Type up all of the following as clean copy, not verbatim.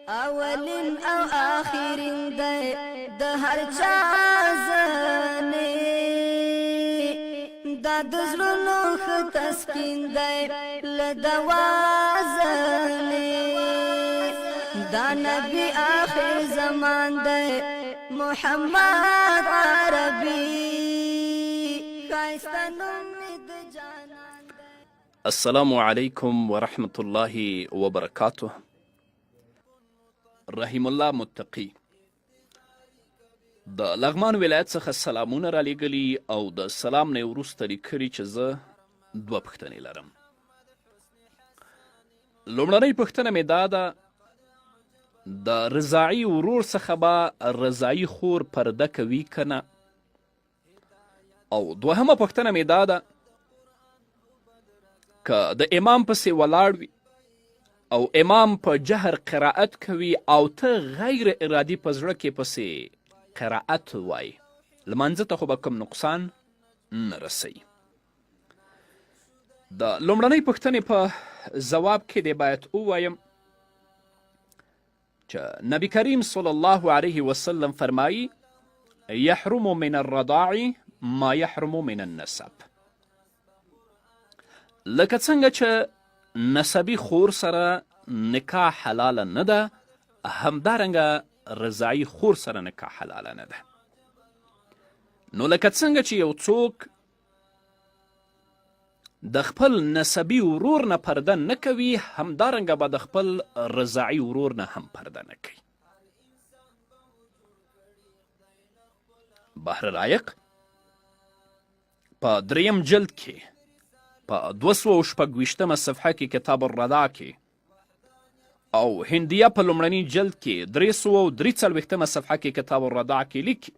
اولین او آخرین دی د هر چا زنی دا د زړونو ښه تسکین دی له دوا زنی دا نبی آخر زمان دی محمد عربی ښایسته نوم مې د جانان دی. السلام علیکم ورحمة الله وبرکاته. رحیم الله متقی د لغمان ولایت څخه سلامونه را لیږلي او د سلام نه وروسته لیکلي چې زه دوه پوښتنې لرم. لومړنۍ پوښتنه مې دا ده د رضاعي ورور څخه به رضاعي خور پرده کوي که نه؟ او دوهمه پوښتنه مې دا ده که د امام پسې ولاړ وي او امام په جهر قرائت کوي او ته غیر ارادي په زړه کې پسې قرائت وای، لمانځه ته خو به کوم نقصان نه رسوي. د لومړنۍ پوښتنې په ځواب کې دې باید ووایم چې نبی کریم صلی الله علیه وسلم فرمایي یحرم من الرضاع ما یحرم من النسب. لکه څنګه چې نسبی خور سره نکاح حلاله نه ده، همدارنګه رضاعي خور سره نکاح حلاله نه ده. نو لکه څنګه چې یو څوک د خپل نسبي ورور نه پرده نه کوي، همدارنګه به د خپل رضاعي ورور نه هم پرده نه کوي. بحر رایق په 3 جلد کې په 226 صفحه کې کتاب الرضاع کې او هندیه په لومړني جلد کې 343 صفحه کې کتاب الرضاع کې لیکي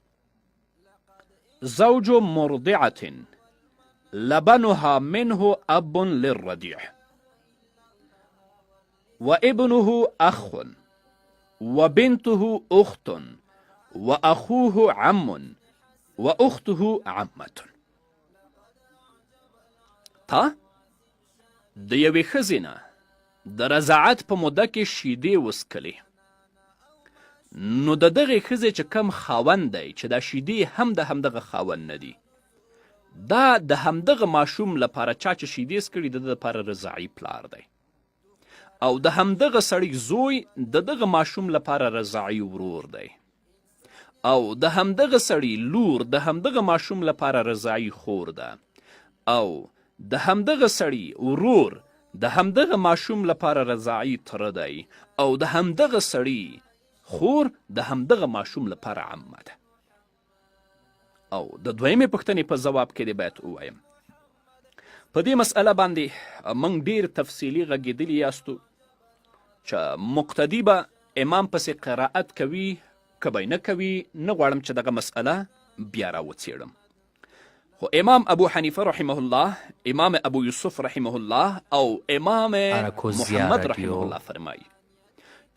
زوج مرضعة لبنها منه اب للرضيع وابنه اخ وبنته اخت واخوه عم واخته عمة. تا د یوې ښځې نه د رضاعت په موده کې شیدې وڅکلې، نو د دغې ښځې چې کم خاوند دی چې دا شیدې هم د همدغه خاوند نه دي، دا د همدغه ماشوم لپاره چا چې شیدې څکړي د ده لپاره رضاعي پلار دی، او د همدغه سړي زوی د دغه ماشوم لپاره رضاعي ورور دی، او د همدغه سړي لور د همدغه ماشوم لپاره رضاعي خور ده، او د همدغه سړي ورور د همدغه ماشوم لپاره رضاعي تره دی، او د همدغه سړي خور د همدغه ماشوم لپاره عمه ده. او د دویمې پوښتنې په ځواب کې دې باید ووایم په دې مسئله باندې موږ ډیر تفصیلي غږېدلي یاستو چې مقتدي به امام پسې قرائت کوي که به نه کوي. نه غواړم چې دغه مسئله بیا راوڅېړم، خو امام ابو حنیفه رحمه الله، امام ابو یوسف رحمه الله او امام محمد رحمه الله فرمایي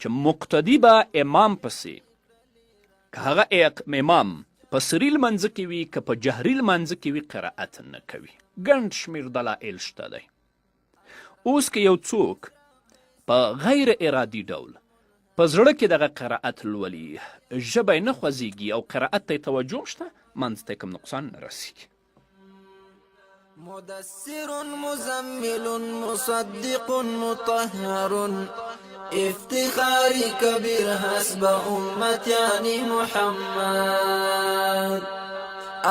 چې مقتدي به امام پسې که هغه امام په سري لمانځه کې وي که په جهري لمانځه کې وي قرائت نه کوي. ګڼ شمېر دلایل شته دی. اوس که یو څوک په غیر ارادي ډول په زړه کې دغه قرائت لولي، ژبه یې نه خوځېږي او قرائت ته یې توجه شته، منځ ته کوم نقصان نه رسېږي. مدثر مزمل مصدق مطهر افتخاری کبیر حسب امت یعنی محمد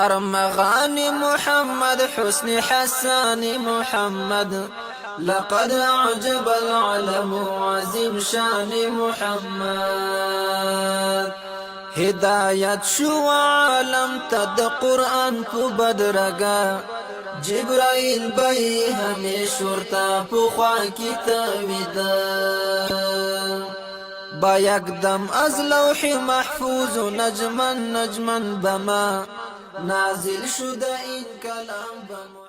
ارمغان محمد حسن حسان محمد لقد اعجب العالم عظیم شان محمد هدایت شو عالم تد قرآن په بدرګه جبرائیل بای همیش ورتا پخوا کی تاویده با یکدم از لوح محفوظ نجمن نجمن بما نازل شده این کلام بما